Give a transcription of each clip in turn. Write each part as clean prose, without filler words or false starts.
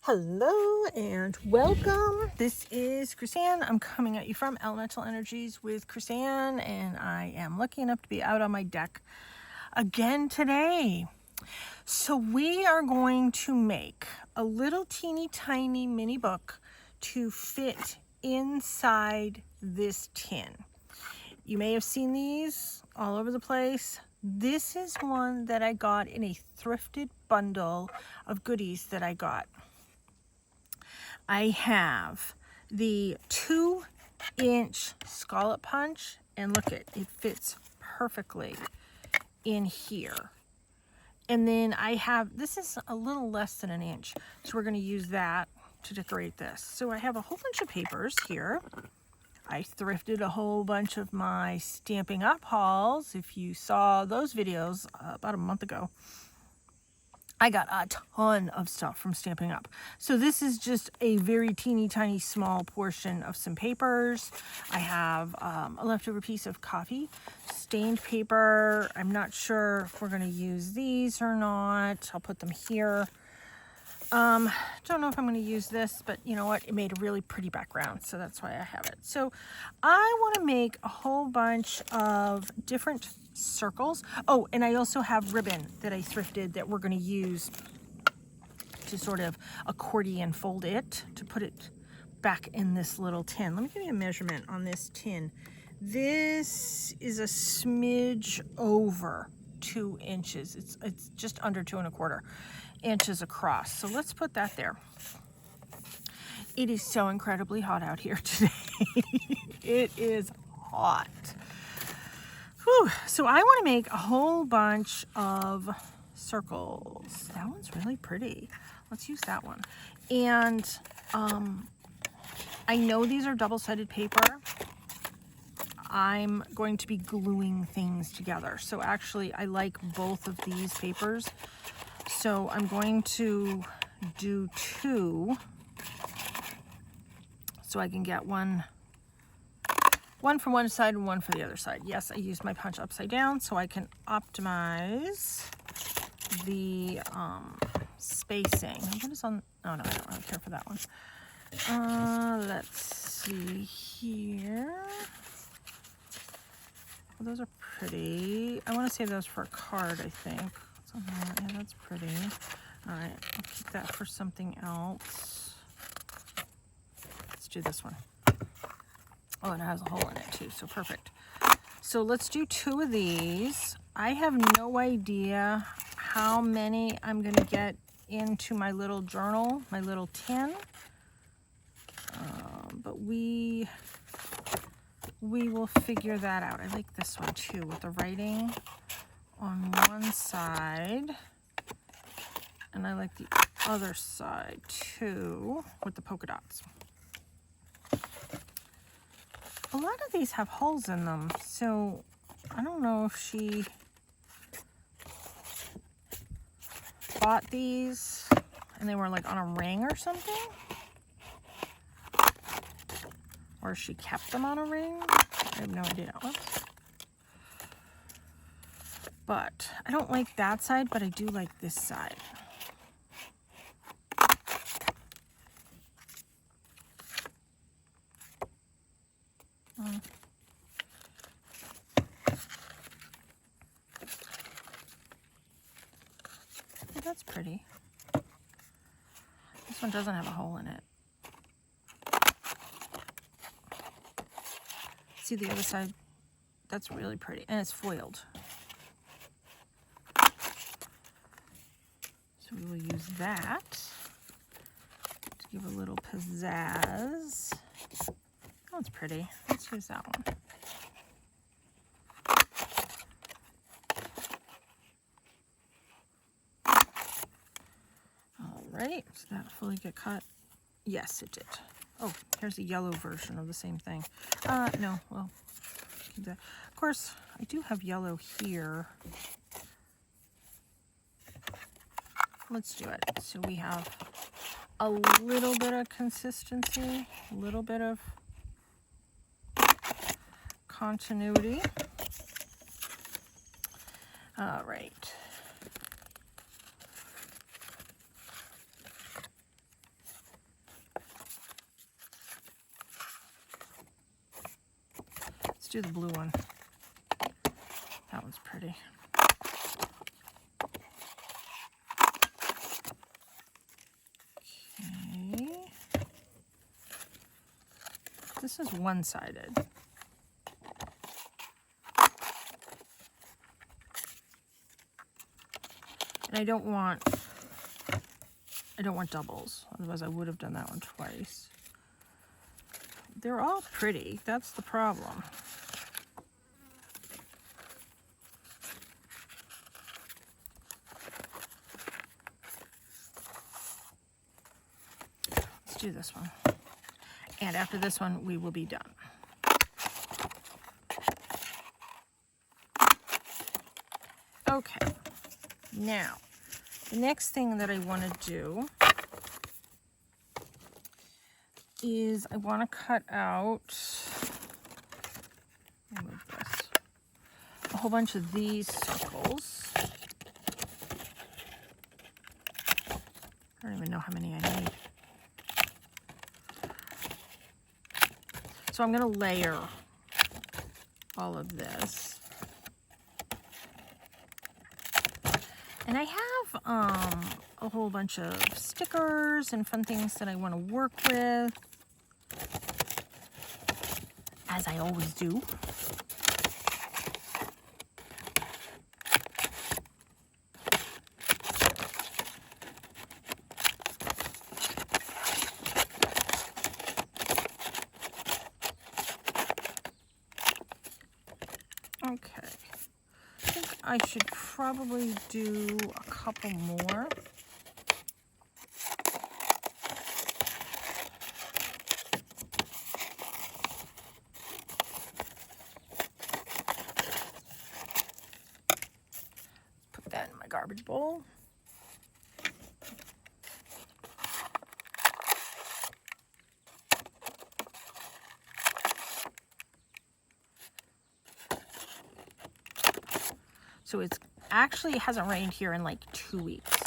Hello and welcome. This is Chrisanne. I'm coming at you from Elemental Energies with Chrisanne, and I am lucky enough to be out on my deck again today. So we are going to make a little teeny tiny mini book to fit inside this tin. You may have seen these all over the place. This is one that I got in a thrifted bundle of goodies that I got. I have the 2-inch scallop punch, and look, it fits perfectly in here. And then I have, this is a little less than an inch, so we're going to use that to decorate this. So I have a whole bunch of papers here. I thrifted a whole bunch of my Stamping Up hauls. If you saw those videos about a month ago, I got a ton of stuff from Stamping Up. So this is just a very teeny tiny small portion of some papers. I have a leftover piece of coffee stained paper. I'm not sure if we're going to use these or not. I'll put them here. Don't know if I'm going to use this, but you know what? It made a really pretty background, so that's why I have it. So I want to make a whole bunch of different circles. Oh, and I also have ribbon that I thrifted that we're going to use to sort of accordion fold it to put it back in this little tin. Let me give you a measurement on this tin. This is a smidge over 2 inches. It's just under 2 1/4 inches across. So let's put that there. It is so incredibly hot out here today. It is hot. Whew. So I want to make a whole bunch of circles. That one's really pretty. Let's use that one. And I know these are double-sided paper. I'm going to be gluing things together. So actually I like both of these papers. So I'm going to do 2 so I can get one from one side and one for the other side. Yes, I used my punch upside down so I can optimize the spacing. What is on? Oh no, I don't really care for that one. Let's see here. Well, those are pretty. I want to save those for a card, I think. Yeah, that's pretty. All right, I'll keep that for something else. Let's do this one. Oh, and it has a hole in it too, so perfect. So let's do 2 of these. I have no idea how many I'm going to get into my little journal, my little tin. But we will figure that out. I like this one too, with the writing on one side, and I like the other side too with the polka dots. A lot of these have holes in them, so I don't know if she bought these and they were like on a ring or something, or she kept them on a ring. I have no idea. Oops. But I don't like that side, but I do like this side. Oh, that's pretty. This one doesn't have a hole in it. See the other side? That's really pretty, and it's foiled. So we will use that to give a little pizzazz. That one's pretty. Let's use that one. All right, does that fully get cut? Yes, it did. Oh, here's a yellow version of the same thing. No, well, keep that. Of course, I do have yellow here. Let's do it. So we have a little bit of consistency, a little bit of continuity. All right. do the blue one. That one's pretty. Okay. This is one-sided. And I don't want doubles, otherwise I would have done that one twice. They're all pretty, that's the problem. Let's do this one. And after this one, we will be done. Okay, now, the next thing that I want to do is I want to cut out, let me move this, a whole bunch of these circles. I don't even know how many I need. So I'm going to layer all of this. And I have a whole bunch of stickers and fun things that I want to work with, as I always do. Okay, I think I should probably do a couple more. Put that in my garbage bowl. So it's actually, it hasn't rained here in like 2 weeks,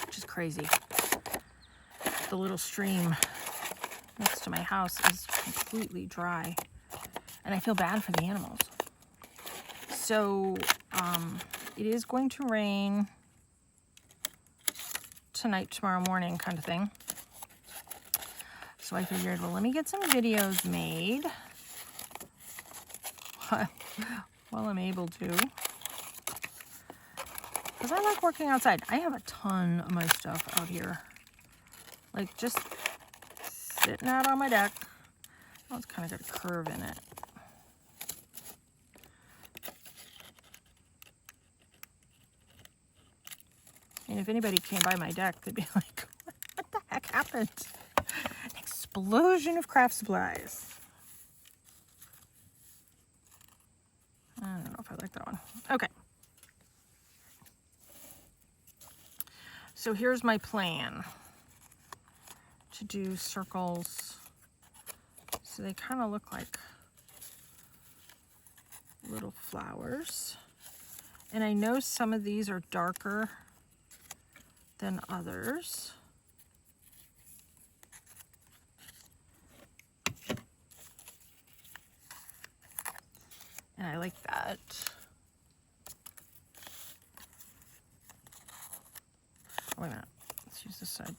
which is crazy. The little stream next to my house is completely dry, and I feel bad for the animals. So it is going to rain tonight, tomorrow morning kind of thing. So I figured, well, let me get some videos made while I'm able to, because I like working outside. I have a ton of my stuff out here, like just sitting out on my deck. Oh, it's kind of got a curve in it. And if anybody came by my deck, they'd be like, what the heck happened? An explosion of craft supplies. I don't know if I like that one. Okay. So here's my plan to do circles. So they kind of look like little flowers. And I know some of these are darker than others. And I like that. Oh, wait a minute. Let's use this side.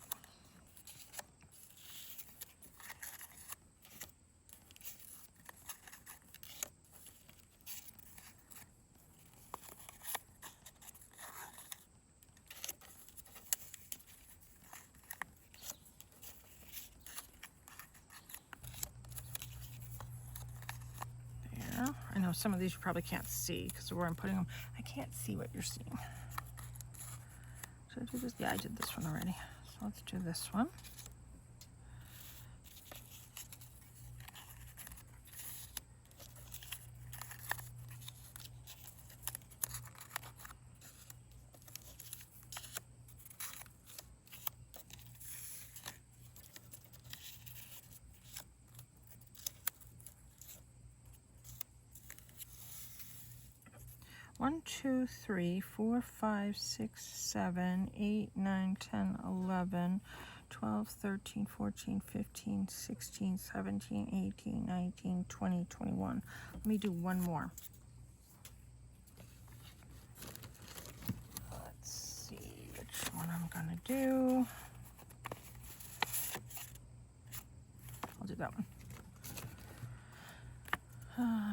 I know some of these you probably can't see because of where I'm putting them. I can't see what you're seeing. Should I do this? Yeah, I did this one already. So let's do this one. One, 2, 3, 4, 5, 6, 7, 8, 9, 10, 11, 12, 13, 14, 15, 16, 17, 18, 19, 20, 21. Let me do one more. Let's see which one I'm gonna do. I'll do that one.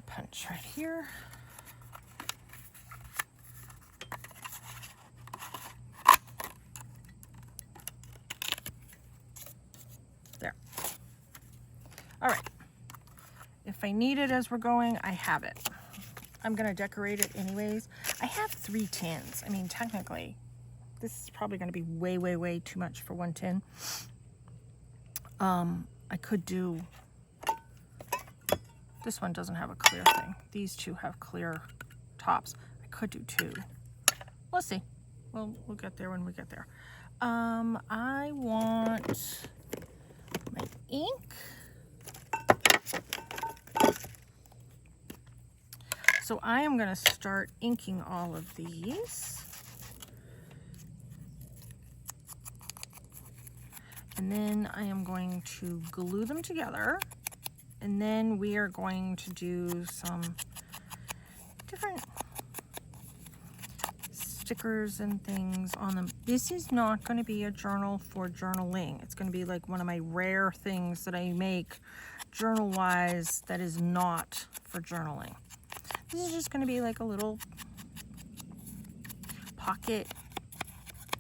Punch right here. There. All right. If I need it as we're going, I have it. I'm going to decorate it anyways. I have 3 tins. I mean, technically, this is probably going to be way, way, way too much for 1 tin. I could do... This one doesn't have a clear thing. These 2 have clear tops. I could do 2. We'll see. We'll get there when we get there. I want my ink. So I am going to start inking all of these. And then I am going to glue them together. And then we are going to do some different stickers and things on them. This is not going to be a journal for journaling. It's going to be like one of my rare things that I make journal-wise that is not for journaling. This is just going to be like a little pocket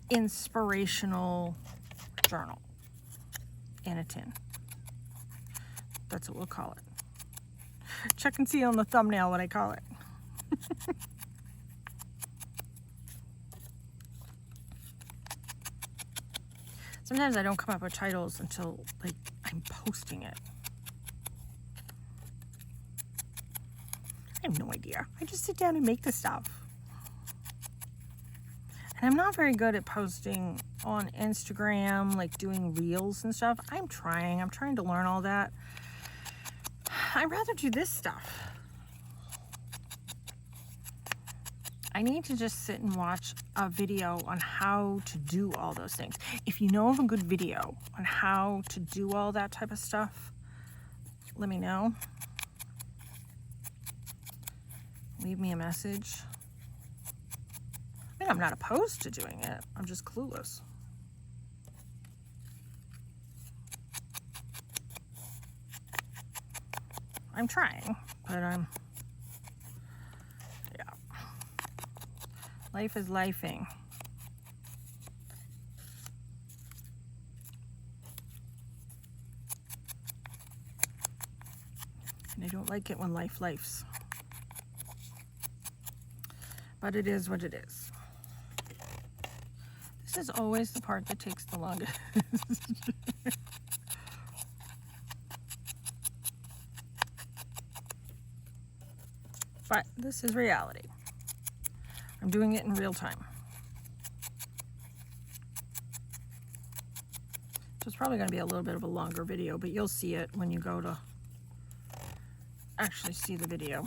inspirational journal in a tin. That's what we'll call it. Check and see on the thumbnail what I call it. Sometimes I don't come up with titles until like I'm posting it. I have no idea. I just sit down and make the stuff. And I'm not very good at posting on Instagram, like doing reels and stuff. I'm trying to learn all that. I'd rather do this stuff. I need to just sit and watch a video on how to do all those things. If you know of a good video on how to do all that type of stuff, let me know. Leave me a message. I mean, I'm not opposed to doing it. I'm just clueless. I'm trying, but yeah. Life is lifing. And I don't like it when life lifes. But it is what it is. This is always the part that takes the longest. But this is reality. I'm doing it in real time. So it's probably going to be a little bit of a longer video, but you'll see it when you go to actually see the video.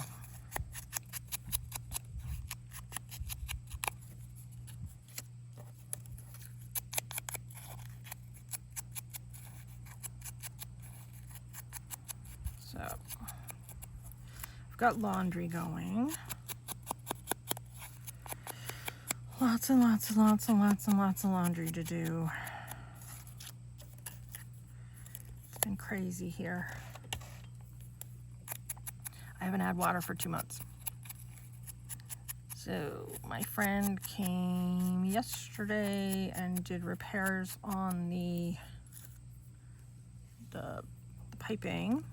So I've got laundry going. Lots and lots and lots and lots and lots of laundry to do. It's been crazy here. I haven't had water for 2 months. So my friend came yesterday and did repairs on the piping.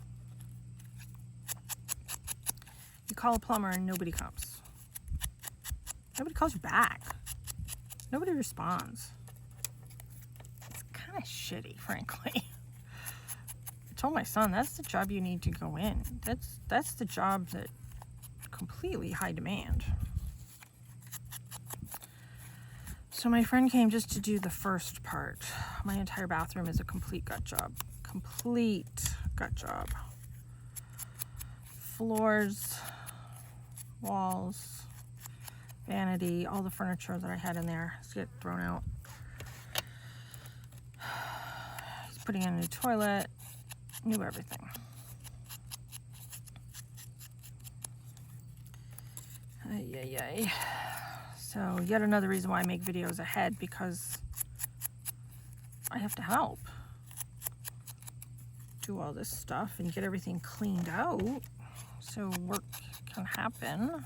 You call a plumber and nobody comes. Nobody calls you back. Nobody responds. It's kind of shitty, frankly. I told my son, that's the job you need to go in. That's the job that completely high demand. So my friend came just to do the first part. My entire bathroom is a complete gut job. Complete gut job. Floors, walls, vanity, all the furniture that I had in there has to get thrown out. putting in a new toilet, new everything. Ay, ay, ay. So yet another reason why I make videos ahead, because I have to help do all this stuff and get everything cleaned out so work can happen.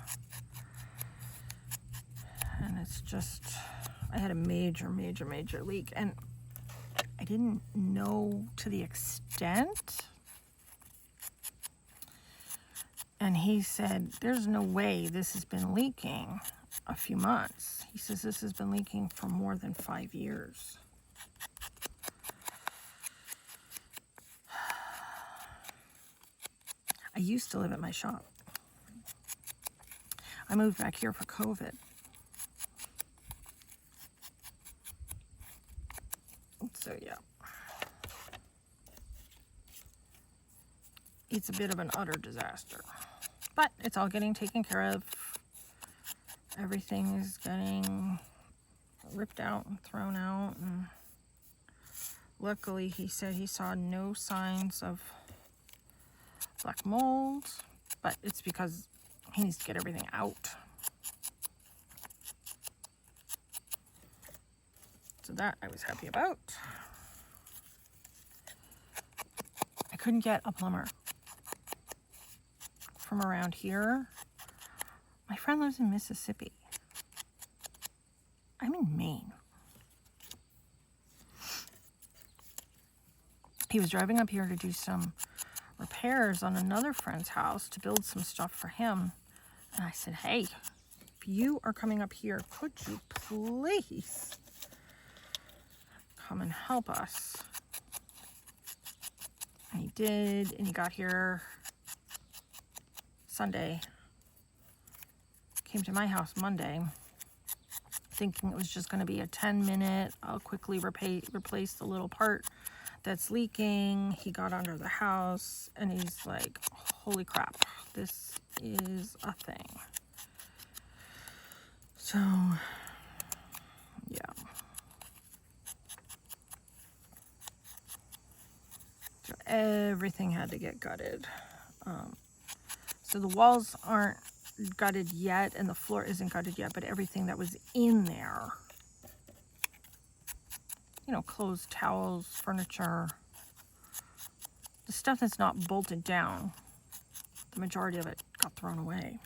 And it's just, I had a major leak, and I didn't know to the extent. And he said, there's no way this has been leaking a few months. He says this has been leaking for more than 5 years. I used to live at my shop. I moved back here for COVID. So yeah. It's a bit of an utter disaster. But it's all getting taken care of. Everything is getting ripped out and thrown out. And luckily, he said he saw no signs of black mold, but it's because he needs to get everything out. So that I was happy about. I couldn't get a plumber from around here. My friend lives in Mississippi. I'm in Maine. He was driving up here to do some repairs on another friend's house to build some stuff for him. And I said, hey, if you are coming up here, could you please come and help us? And he did, and he got here Sunday. Came to my house Monday, thinking it was just going to be a 10-minute, I'll quickly replace the little part that's leaking. He got under the house, and he's like, holy crap, this is a thing. So, yeah. So everything had to get gutted. So the walls aren't gutted yet, and the floor isn't gutted yet, but everything that was in there, you know, clothes, towels, furniture, the stuff that's not bolted down, the majority of it got thrown away.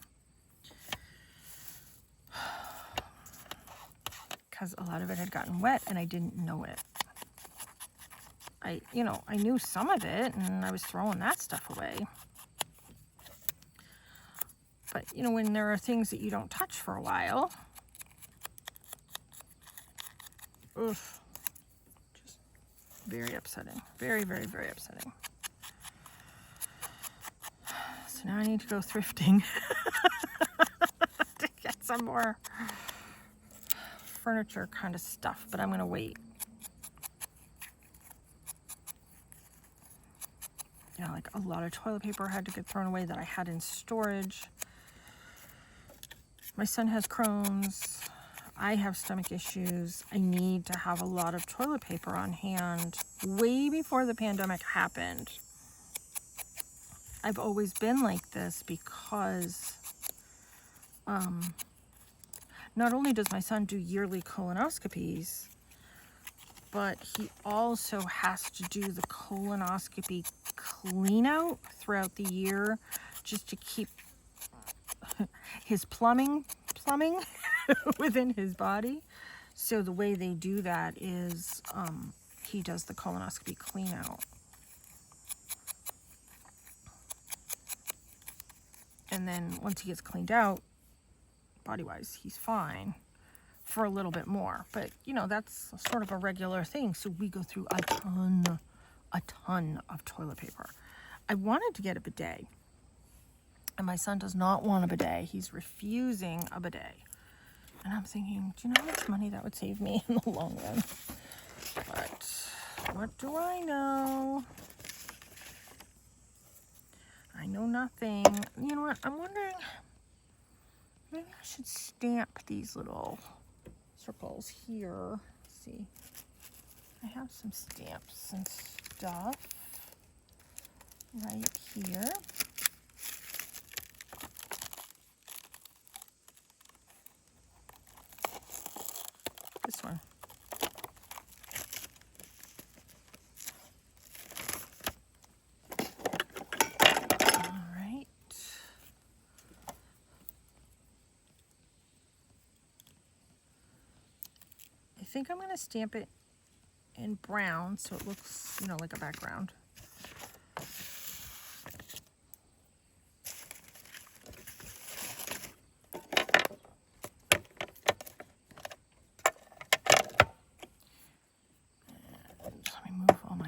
Because a lot of it had gotten wet and I didn't know it. I knew some of it, and I was throwing that stuff away. But, you know, when there are things that you don't touch for a while, oof, just very upsetting. Very, very, very upsetting. So now I need to go thrifting to get some more furniture kind of stuff, but I'm going to wait. You know, like a lot of toilet paper had to get thrown away that I had in storage. My son has Crohn's. I have stomach issues. I need to have a lot of toilet paper on hand way before the pandemic happened. I've always been like this because not only does my son do yearly colonoscopies, but he also has to do the colonoscopy clean out throughout the year just to keep his plumbing within his body. So the way they do that is he does the colonoscopy clean out. And then once he gets cleaned out, body-wise, he's fine for a little bit more. But, you know, that's sort of a regular thing. So we go through a ton of toilet paper. I wanted to get a bidet. And my son does not want a bidet. He's refusing a bidet. And I'm thinking, do you know how much money that would save me in the long run? But what do I know? I know nothing. You know what? I'm wondering, maybe I should stamp these little circles here. Let's see. I have some stamps since stuff right here. This one. All right. I think I'm going to stamp it in brown so it looks, you know, like a background.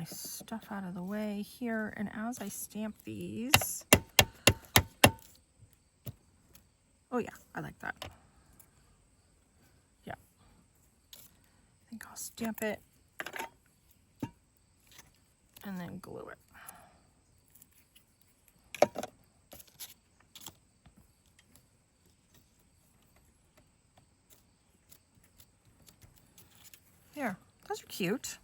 Stuff out of the way here, and as I stamp these, oh yeah, I like that. Yeah, I think I'll stamp it and then glue it. There, those are cute.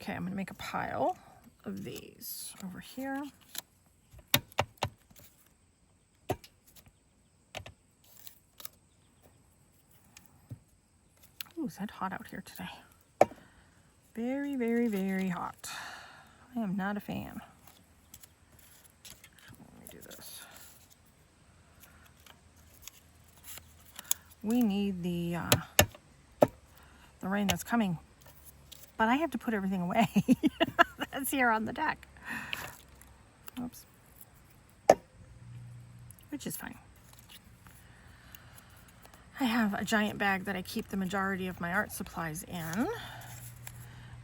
Okay, I'm going to make a pile of these over here. Ooh, is that hot out here today? Very, very, very hot. I am not a fan. Let me do this. We need the rain that's coming, but I have to put everything away that's here on the deck. Oops. Which is fine. I have a giant bag that I keep the majority of my art supplies in.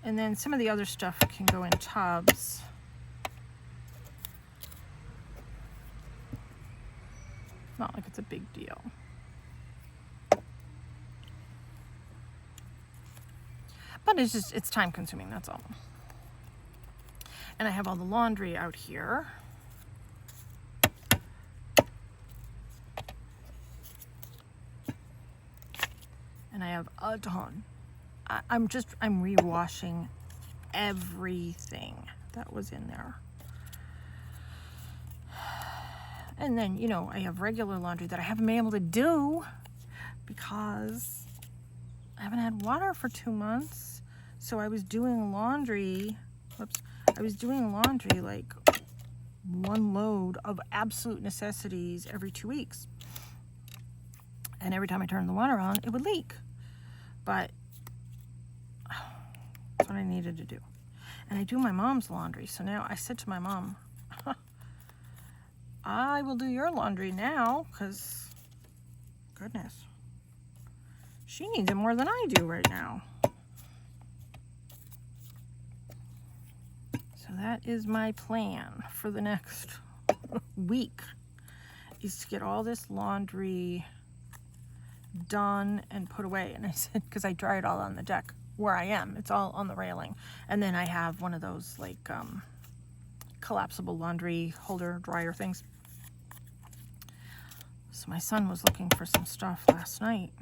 And then some of the other stuff can go in tubs. Not like it's a big deal. But it's just, it's time consuming, that's all. And I have all the laundry out here. And I have a ton. I'm rewashing everything that was in there. And then, you know, I have regular laundry that I haven't been able to do because I haven't had water for 2 months. So I was doing laundry, I was doing laundry like one load of absolute necessities every 2 weeks. And every time I turned the water on, it would leak. But that's what I needed to do. And I do my mom's laundry. So now I said to my mom, I will do your laundry now because, goodness, she needs it more than I do right now. So that is my plan for the next week, is to get all this laundry done and put away. And I said, because I dry it all on the deck where I am, it's all on the railing. And then I have one of those like collapsible laundry holder dryer things. So my son was looking for some stuff last night.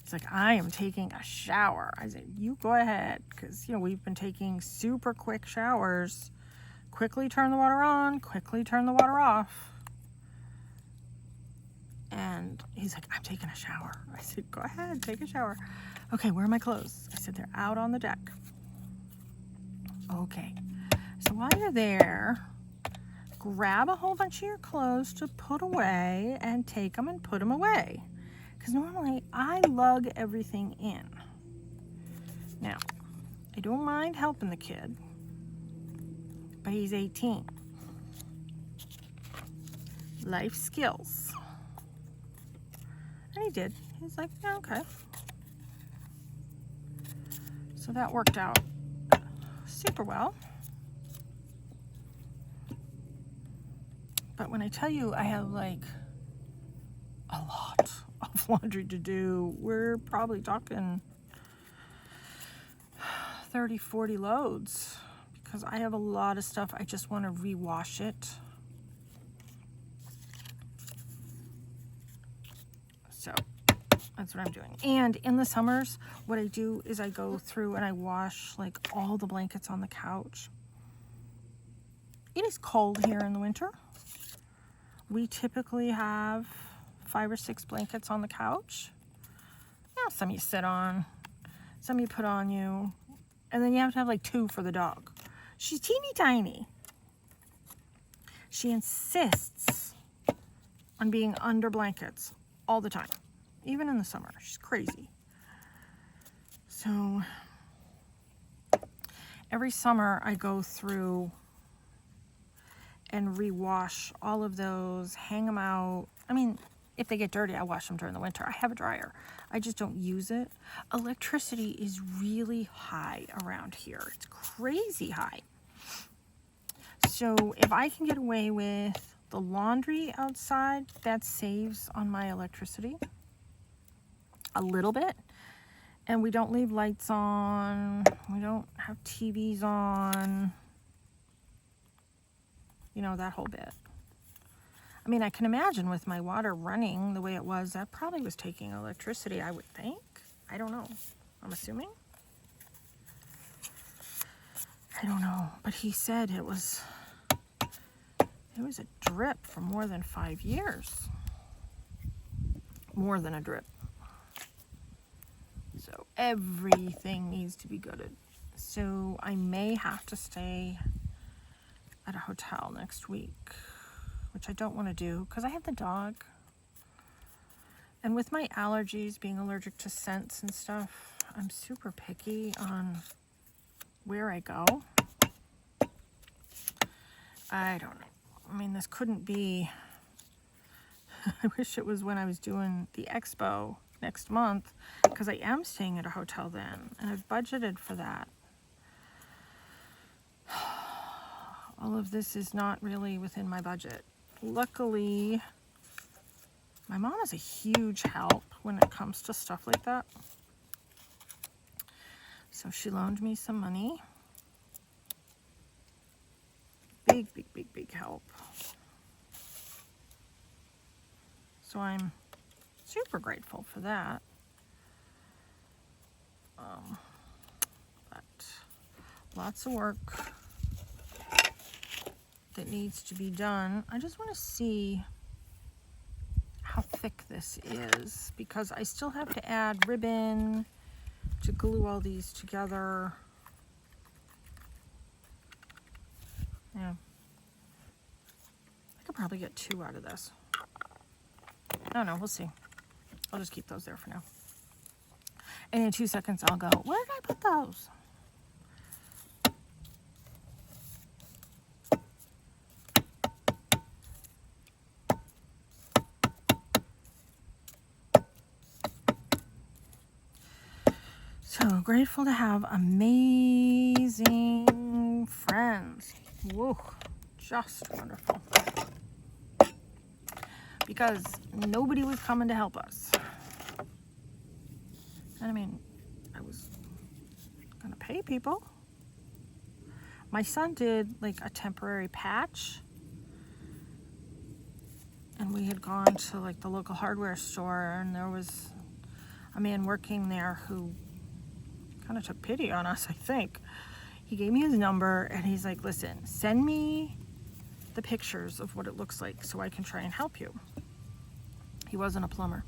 He's like, I am taking a shower. I said, you go ahead, because, you know, we've been taking super quick showers. Quickly turn the water on, quickly turn the water off. And he's like, I'm taking a shower. I said, go ahead, take a shower. Okay, where are my clothes? I said, they're out on the deck. Okay, so while you're there, grab a whole bunch of your clothes to put away and take them and put them away. Because normally I lug everything in. Now, I don't mind helping the kid, but he's 18. Life skills. And he did. He's like, yeah, okay. So that worked out super well. But when I tell you I have like a lot of laundry to do, we're probably talking 30, 40 loads, because I have a lot of stuff. I just want to rewash it. So That's what I'm doing. And in the summers, what I do is I go through and I wash like all the blankets on the couch. It is cold here in the winter. We typically have 5 or 6 blankets on the couch. You know, some you sit on, some you put on you, and then you have to have like 2 for the dog. She's teeny tiny. She insists on being under blankets all the time, even in the summer. She's crazy. So every summer I go through and rewash all of those, hang them out. I mean, if they get dirty, I wash them during the winter. I have a dryer. I just don't use it. Electricity is really high around here. It's crazy high. So if I can get away with the laundry outside, that saves on my electricity a little bit. And we don't leave lights on. We don't have TVs on. You know, that whole bit. I mean, I can imagine with my water running the way it was, that probably was taking electricity, I would think. I don't know. I'm assuming. I don't know. But he said it was a drip for more than 5 years. More than a drip. So everything needs to be gutted. So I may have to stay at a hotel next week, which I don't want to do because I have the dog. And with my allergies, being allergic to scents and stuff, I'm super picky on where I go. I don't know. I mean, this couldn't be... I wish it was when I was doing the expo next month, because I am staying at a hotel then, and I've budgeted for that. All of this is not really within my budget. Luckily, my mom is a huge help when it comes to stuff like that. So she loaned me some money. Big, big, big, big help. So I'm super grateful for that. But lots of work that needs to be done. I just want to see how thick this is, because I still have to add ribbon to glue all these together. Yeah. I could probably get 2 out of this. No, we'll see. I'll just keep those there for now. And in 2 seconds I'll go, where did I put those? So grateful to have amazing friends. Whoa, just wonderful. Because nobody was coming to help us. And I mean, I was gonna pay people. My son did like a temporary patch. And we had gone to like the local hardware store, and there was a man working there who kind of took pity on us, I think. He gave me his number and he's like, listen, send me the pictures of what it looks like so I can try and help you. He wasn't a plumber,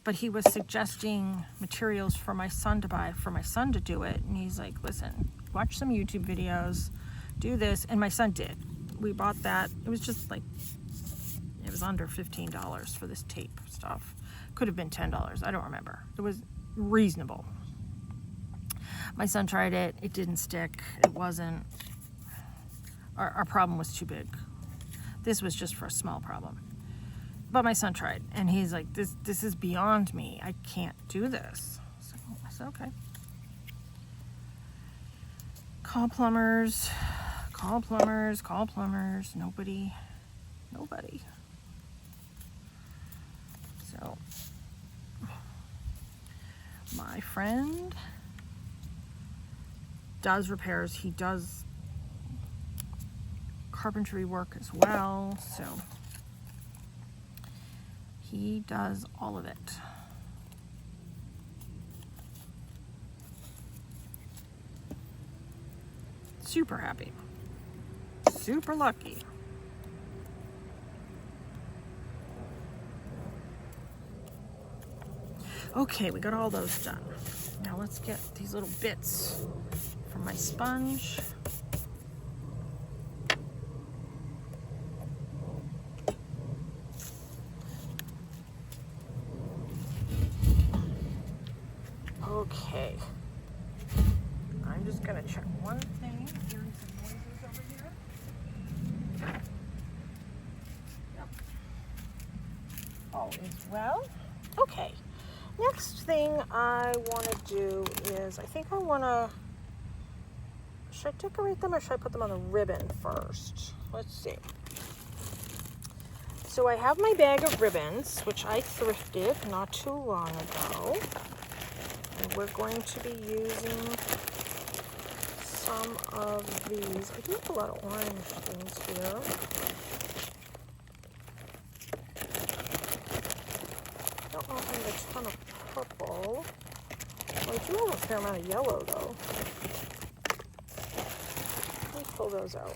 but he was suggesting materials for my son to buy, for my son to do it. And he's like, listen, watch some YouTube videos, do this. And my son did. We bought that. It was just like, it was under $15 for this tape stuff. Could have been $10. I don't remember. It was reasonable. My son tried it. It didn't stick. It wasn't. Our problem was too big. This was just for a small problem. But my son tried, and he's like, this is beyond me. I can't do this. So I said, okay. Call plumbers, call plumbers, call plumbers. Nobody. So my friend does repairs. He does carpentry work as well, so he does all of it. super happy. Super lucky. Okay, we got all those done. Now let's get these little bits from my sponge. Okay. I'm just gonna check one thing. Hearing some noises over here. Yep. All is well. Okay. Next thing I want to do is, I think I want to, should I decorate them or should I put them on the ribbon first? Let's see. So I have my bag of ribbons, which I thrifted not too long ago. And we're going to be using some of these. I do have a lot of orange things here. I don't know if I have a ton of purple. Well, I do have a fair amount of yellow though. Let me pull those out.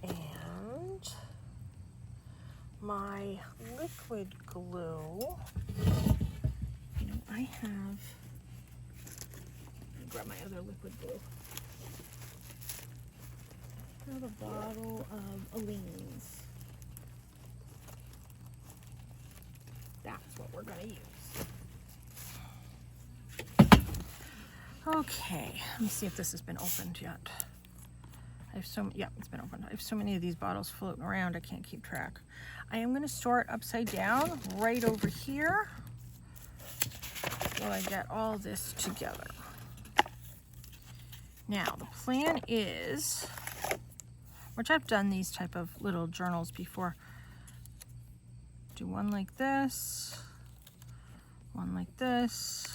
And my liquid glue. You know, I have, let me grab my other liquid glue. I have a bottle of Aleene's. That's what we're going to use. Okay, let me see if this has been opened yet. I have yeah, it's been opened. I have so many of these bottles floating around, I can't keep track. I am going to store it upside down right over here while I get all this together. Now, the plan is, which I've done these type of little journals before. Do one like this, one like this,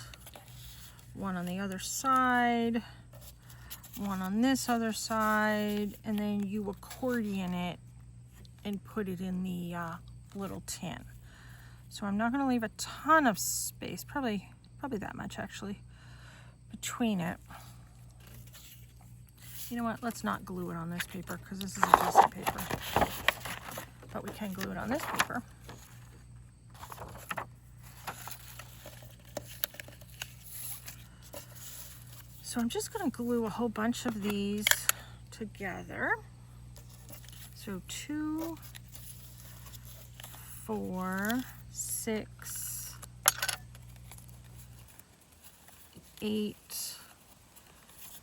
one on the other side, one on this other side, and then you accordion it and put it in the little tin. So I'm not going to leave a ton of space, probably that much actually, between it. You know what, let's not glue it on this paper because this is a decent paper, but we can glue it on this paper. So I'm just going to glue a whole bunch of these together. So 2, 4, 6, 8,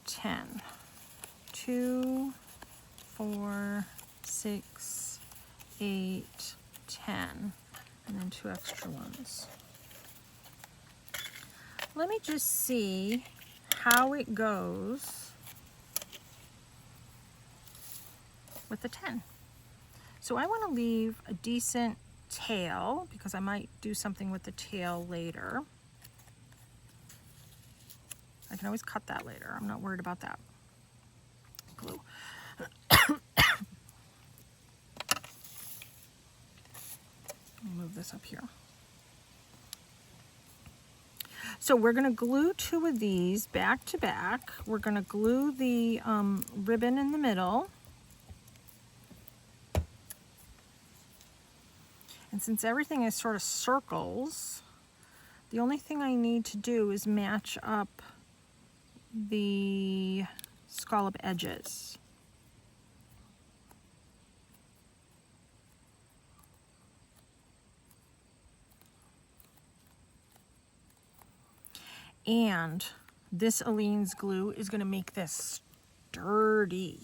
10. 2, 4, 6, 8, 10, and then 2 extra ones. Let me just see how it goes with the 10. So I want to leave a decent tail because I might do something with the tail later. I can always cut that later. I'm not worried about that. Glue. Let me move this up here. So we're going to glue 2 of these back to back. We're going to glue the ribbon in the middle. And since everything is sort of circles, the only thing I need to do is match up the scallop edges. And this Aleene's glue is going to make this sturdy.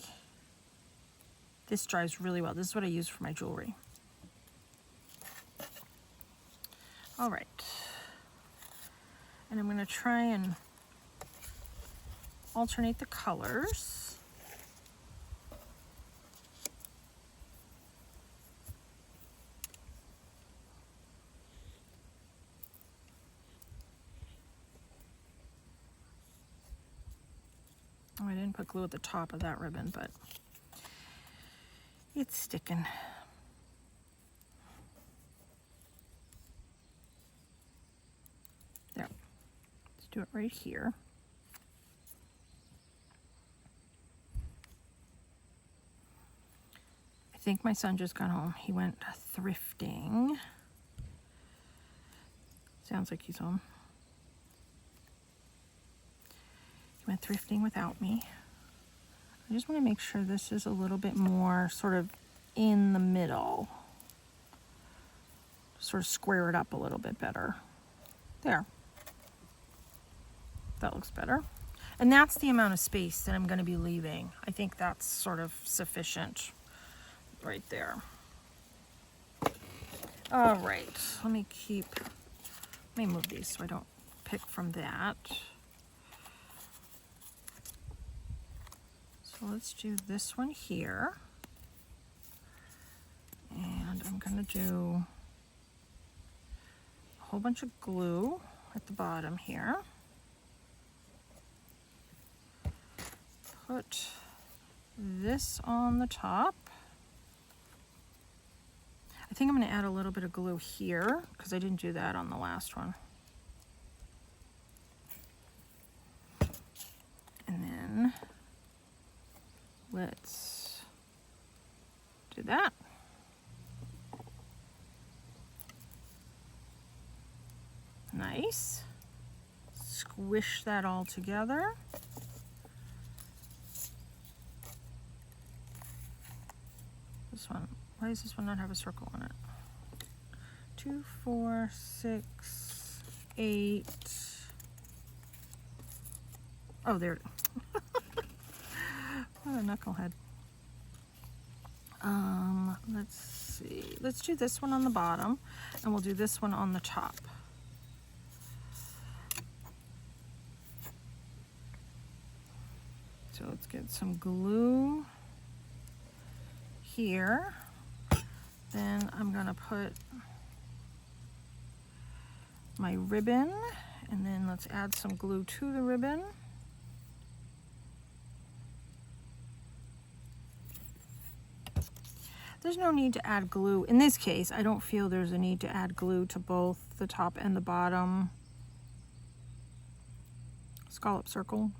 This dries really well. This is what I use for my jewelry. All right. And I'm going to try and alternate the colors. Oh, I didn't put glue at the top of that ribbon, but it's sticking. There. Let's do it right here. think my son just got home. He went thrifting. Sounds like he's home. He went thrifting without me. I just want to make sure this is a little bit more sort of in the middle. Sort of square it up a little bit better. There. That looks better. And that's the amount of space that I'm going to be leaving. I think that's sort of sufficient right there. All right, let me move these so I don't pick from that. So let's do this one here. And I'm going to do a whole bunch of glue at the bottom here. Put this on the top. I think I'm going to add a little bit of glue here because I didn't do that on the last one. And then let's do that. Nice. Squish that all together. This one, why does this one not have a circle on it? 2, 4, 6, 8. Oh, there it is. What a knucklehead. Let's see. Let's do this one on the bottom, and we'll do this one on the top. So let's get some glue here. Then I'm gonna put my ribbon, and then let's add some glue to the ribbon. There's no need to add glue. In this case, I don't feel there's a need to add glue to both the top and the bottom scallop circle.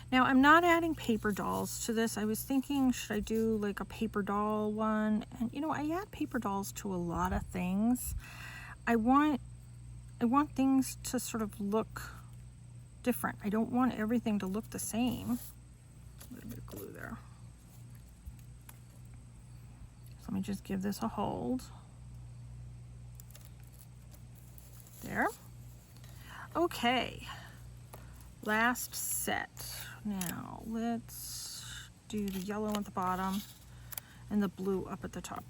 Now I'm not adding paper dolls to this. I was thinking, should I do like a paper doll one? And you know, I add paper dolls to a lot of things. I want things to sort of look different. I don't want everything to look the same. A little bit of glue there. So let me just give this a hold. There. Okay. Last set. Now let's do the yellow at the bottom and the blue up at the top.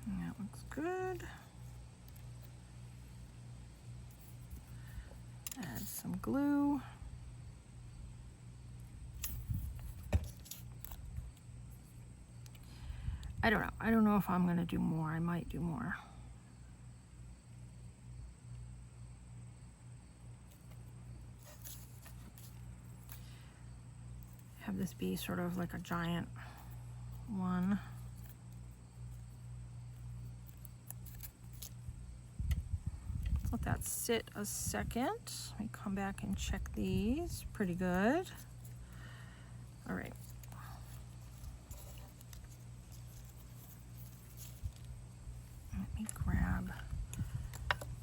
That looks good. Add some glue. I don't know. I don't know if I'm going to do more. I might do more. Have this be sort of like a giant one. Let that sit a second. Let me come back and check these. Pretty good. All right. Let me grab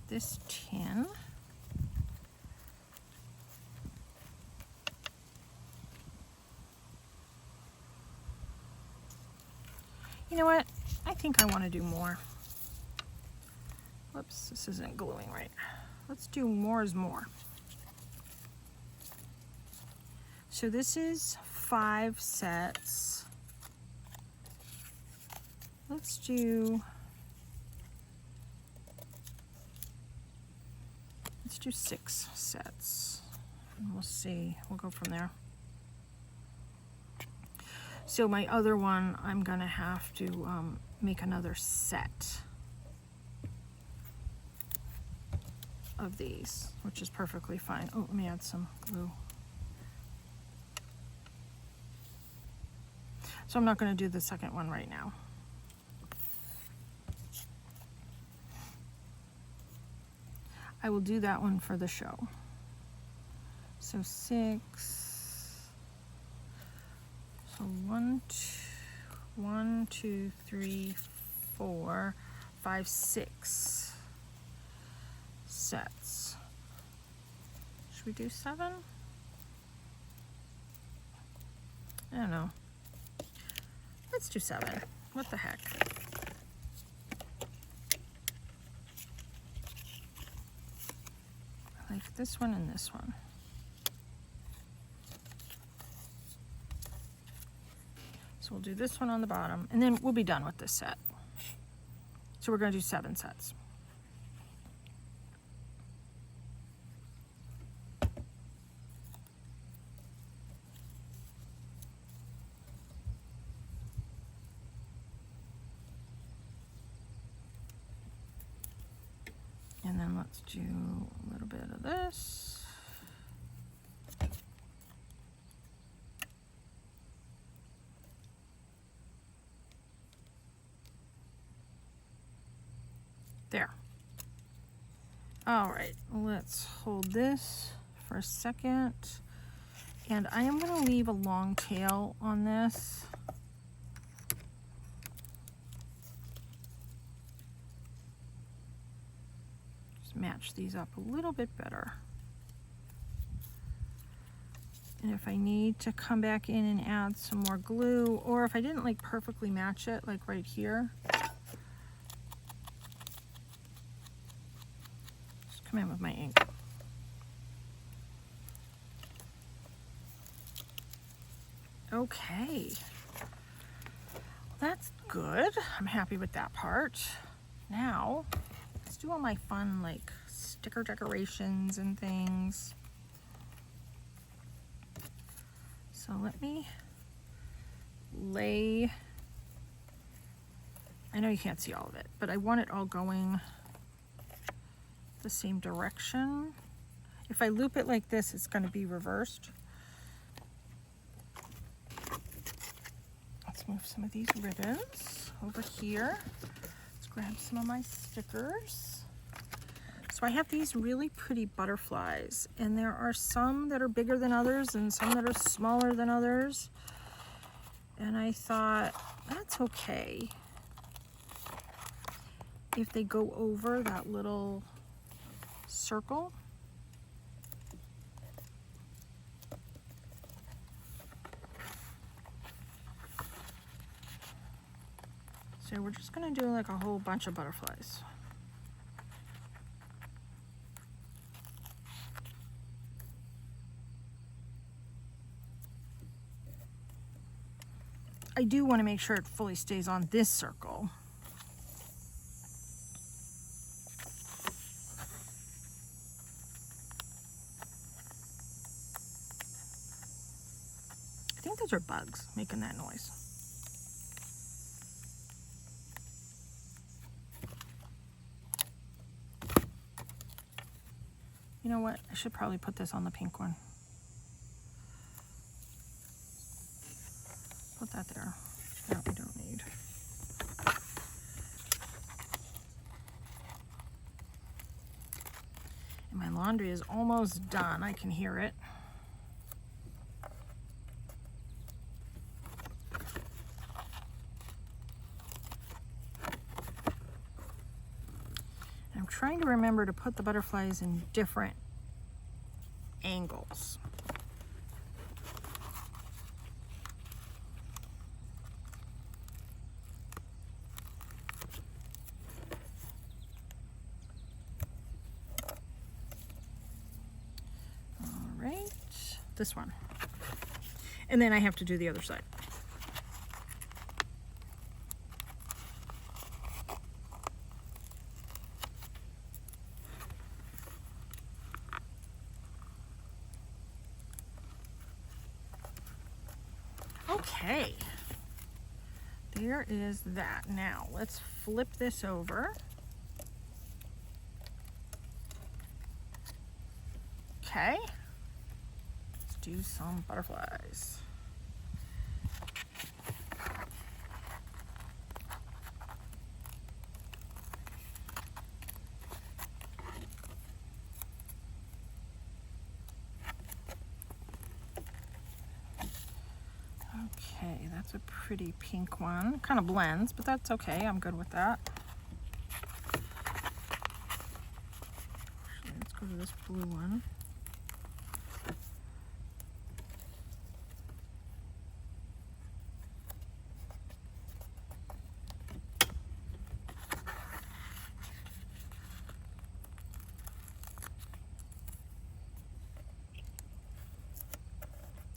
this tin. You know what? I think I want to do more. Whoops, this isn't gluing right. Let's do more is more. So this is 5 sets. Let's do 6 sets. And we'll see. We'll go from there. So my other one, I'm gonna have to make another set of these, which is perfectly fine. Oh, let me add some glue. So I'm not going to do the second one right now. I will do that one for the show. So 6. So 1, 2, 3, 4, 5, 6 sets. Should we do 7? I don't know. Let's do 7. What the heck? I like this one and this one. So we'll do this one on the bottom, and then we'll be done with this set. So we're going to do 7 sets. And then let's do a little bit of this. There. All right, let's hold this for a second. And I am going to leave a long tail on this. Just match these up a little bit better. And if I need to come back in and add some more glue, or if I didn't like perfectly match it, like right here, just come in with my ink. Okay, well, that's good. I'm happy with that part. Now, let's do all my fun like sticker decorations and things. So let me lay, I know you can't see all of it, but I want it all going the same direction. If I loop it like this, it's going to be reversed. Let's move some of these ribbons over here. Let's grab some of my stickers. So I have these really pretty butterflies, and there are some that are bigger than others and some that are smaller than others. And I thought, that's okay if they go over that little circle. So we're just gonna do like a whole bunch of butterflies. I do want to make sure it fully stays on this circle. I think those are bugs making that noise. You know what? I should probably put this on the pink one. Put that there. That we don't need. And my laundry is almost done. I can hear it. And I'm trying to remember to put the butterflies in different angles. This one, and then I have to do the other side. Okay, there is that. Now let's flip this over. Okay. Do some butterflies. that's a pretty pink one. Kind of blends, but that's okay. I'm good with that. Actually, let's go to this blue one.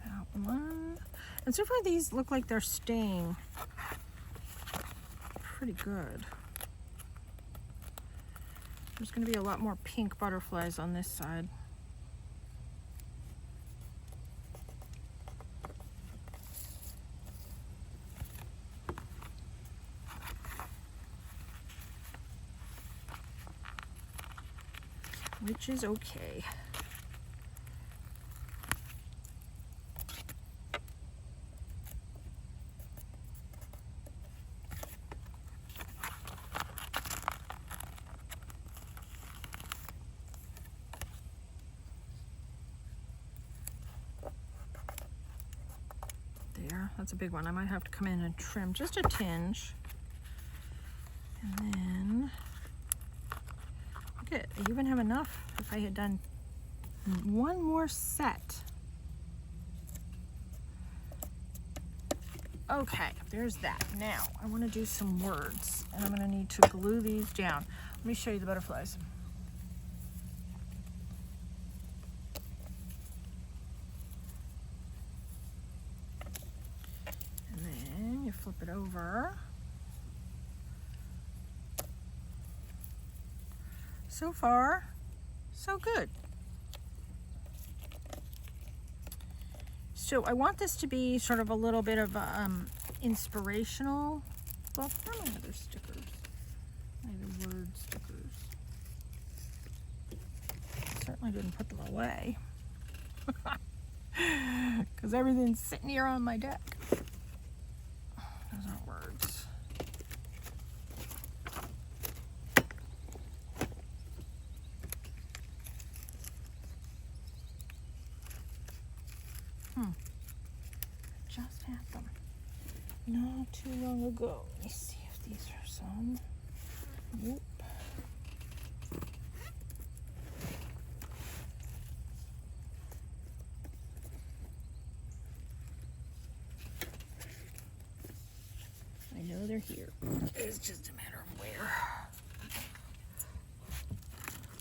That one. And so far these look like they're staying pretty good. There's going to be a lot more pink butterflies on this side. Which is okay. There, that's a big one. I might have to come in and trim just a tinge. And then, look at, I even have enough if I had done one more set. Okay, there's that. Now, I want to do some words, and I'm going to need to glue these down. Let me show you the butterflies. And then you flip it over. So far, so good. So I want this to be sort of a little bit of inspirational book. Where are my other stickers? My other word stickers. Certainly didn't put them away. Because everything's sitting here on my deck. Those aren't words. Just had them not too long ago. Let me see if these are some. Nope. I know they're here. It's just a matter of where.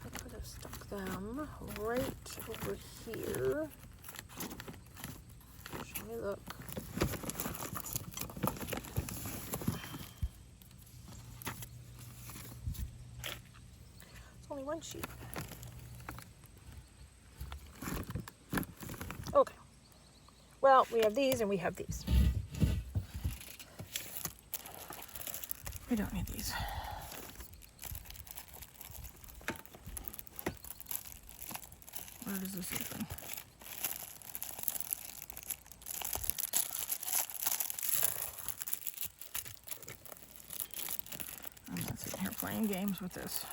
I could have stuck them right over here. Show me, look. It's only one sheet. Okay. Well, we have these and we have these. We don't need these. Where does this open? I'm not sitting here playing games with this.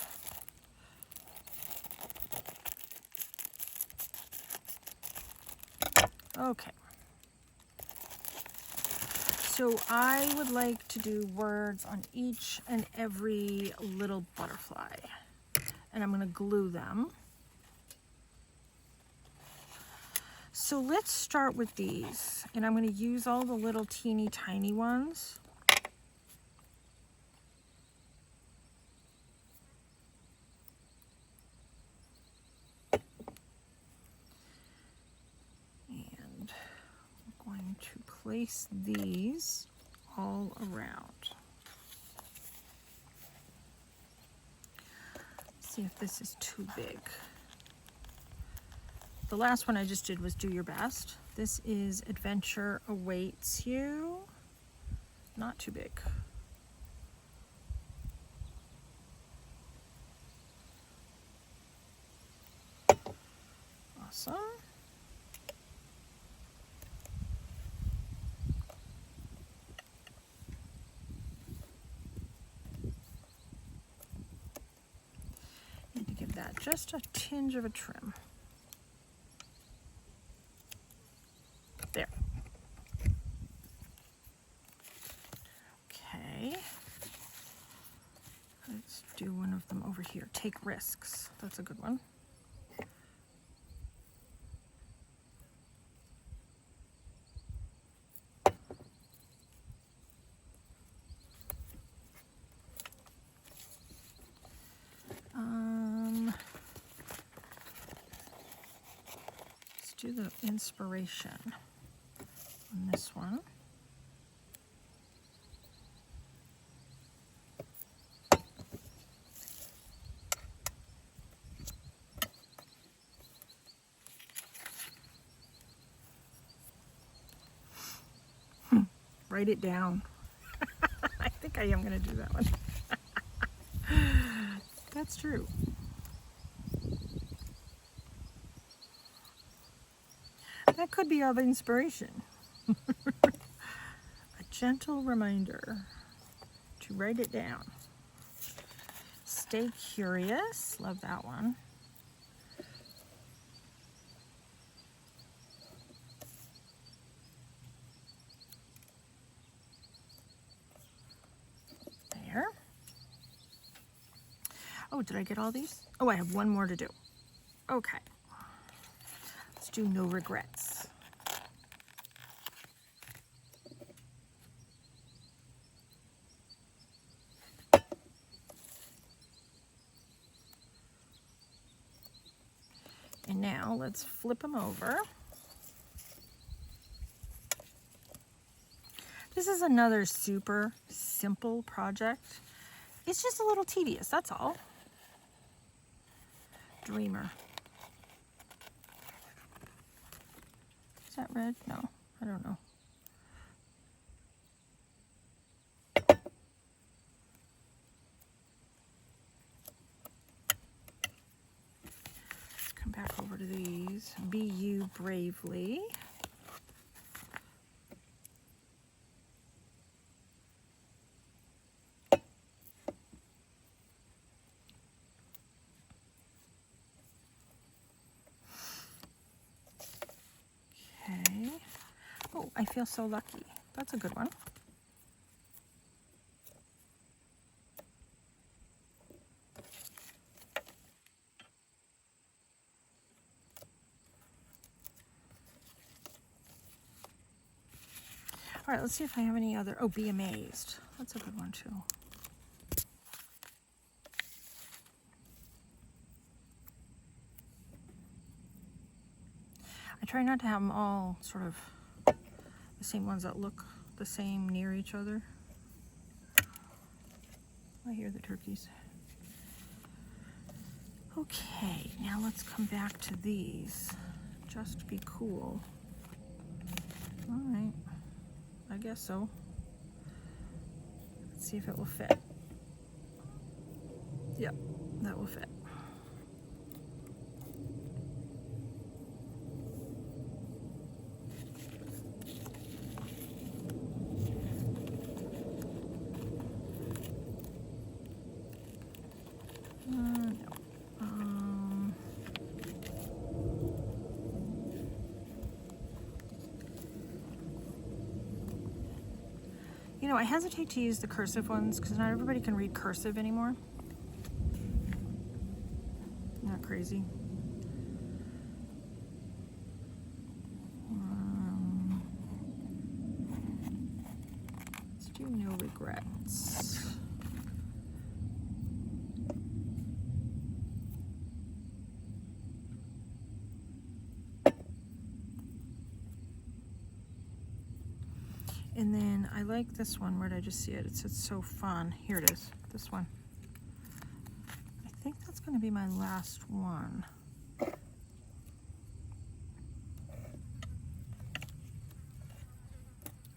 Okay. So I would like to do words on each and every little butterfly. And I'm going to glue them. So let's start with these. And I'm going to use all the little teeny tiny ones. And I'm going to place these all around. See if this is too big. The last one I just did was Do Your Best. This is Adventure Awaits You. Not too big. Awesome. Need to give that just a tinge of a trim. There. do one of them over here. Take risks. That's a good one. Let's do the inspiration on this one. Write it down. I think I am going to do that one. That's true. That could be of inspiration. A gentle reminder to write it down. Stay curious. Love that one. There. Oh, did I get all these? Oh, I have one more to do. Okay. Let's do no regrets. And now let's flip them over. This is another super simple project. It's just a little tedious, that's all. Dreamer. Is that red? No, I don't know. Let's come back over to these. Be you bravely. Okay. Oh, I feel so lucky. That's a good one. All right, let's see if I have any other. Oh, be amazed. That's a good one too. I try not to have them all sort of the same ones that look the same near each other. I hear the turkeys. Okay, now let's come back to these. Just be cool. All right, I guess so. Let's see if it will fit. Yep, that will fit. You know, I hesitate to use the cursive ones because not everybody can read cursive anymore. Not crazy. Let's do no regrets. And then I like this one. Where did I just see it? It says so fun. Here it is. This one. I think that's going to be my last one.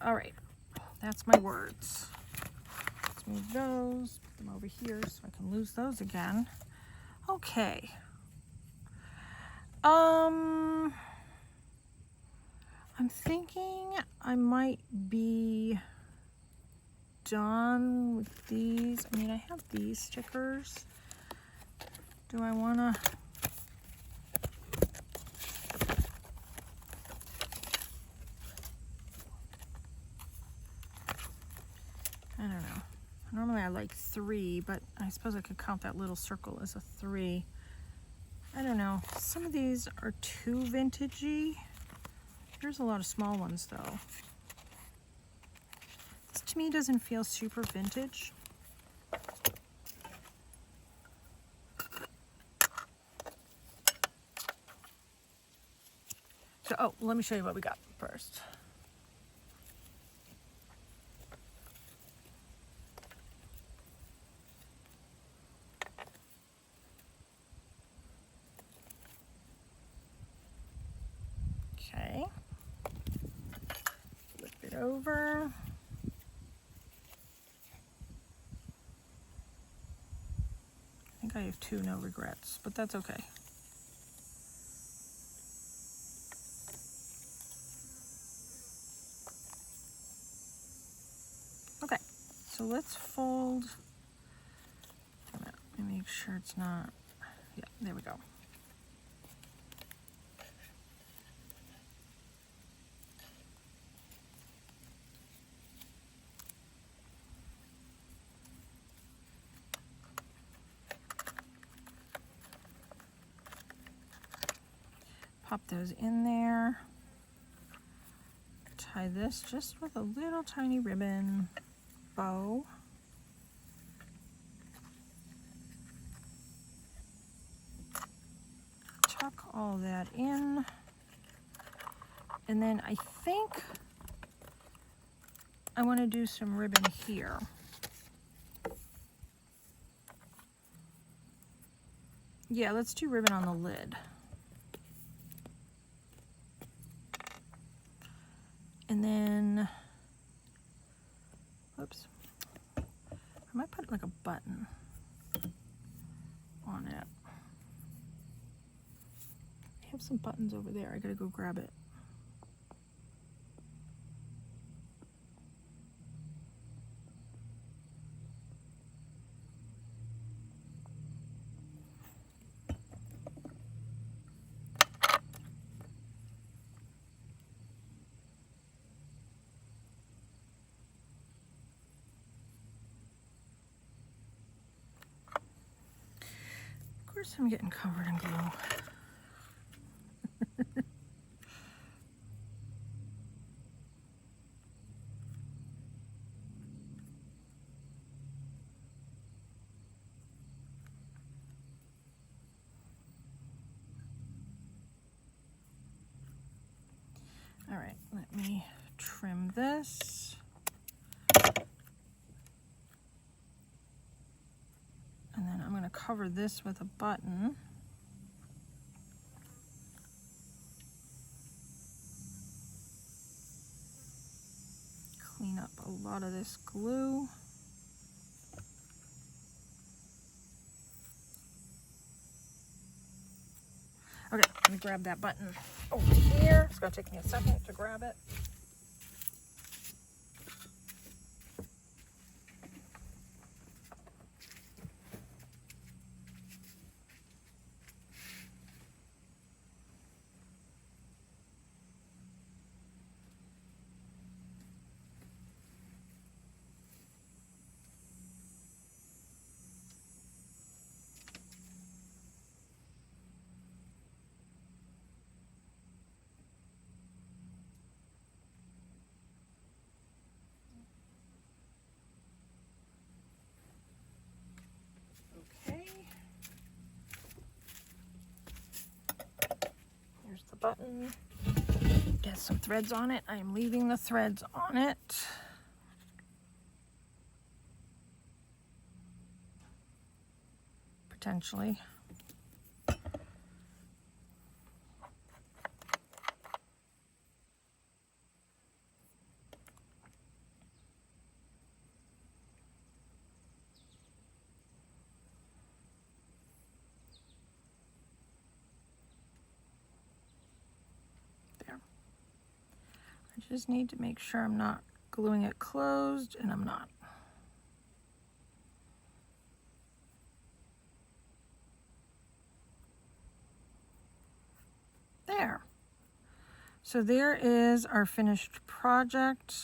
All right. That's my words. Let's move those. Put them over here so I can lose those again. Okay. I'm thinking I might be done with these. I mean, I have these stickers. Do I want to? I don't know. Normally I I like 3, but I suppose I could count that little circle as a 3. I don't know. Some of these are too vintagey. There's a lot of small ones though. This to me doesn't feel super vintage. So, oh, let me show you what we got first. Okay. Flip it over. I think I have 2 no regrets, but that's okay. Okay, so let's fold. Let me make sure it's not. Yeah, there we go. Pop those in there. Tie this just with a little tiny ribbon bow. Tuck all that in. And then I think I want to do some ribbon here. Yeah, let's do ribbon on the lid. And then, oops, I might put like a button on it. I have some buttons over there. I gotta go grab it. Of course I'm getting covered in glue. All right, let me trim this. And then I'm going to cover this with a button. Clean up a lot of this glue. Okay, let me grab that button over here. It's going to take me a second to grab it. Here's the button. Get some threads on it. I'm leaving the threads on it. Potentially. I just need to make sure I'm not gluing it closed, and I'm not. There. So there is our finished project.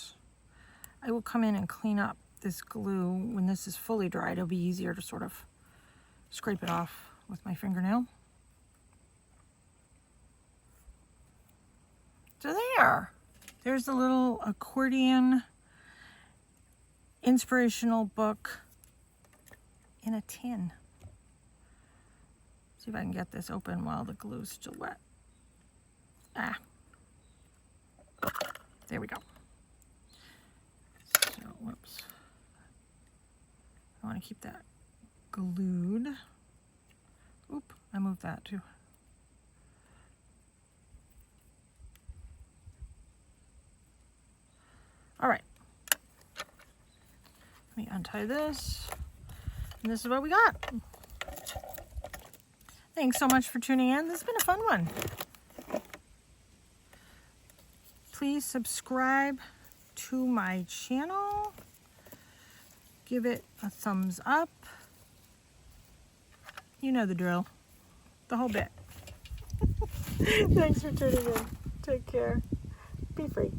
I will come in and clean up this glue, when this is fully dried, it'll be easier to sort of scrape it off with my fingernail. So there's the little accordion inspirational book in a tin. See if I can get this open while the glue's still wet. Ah, there we go. So, whoops. I want to keep that glued. Oop, I moved that too. All right. Let me untie this. And this is what we got. Thanks so much for tuning in. This has been a fun one. Please subscribe to my channel. Give it a thumbs up. You know the drill. The whole bit. Thanks for tuning in. Take care. Be free.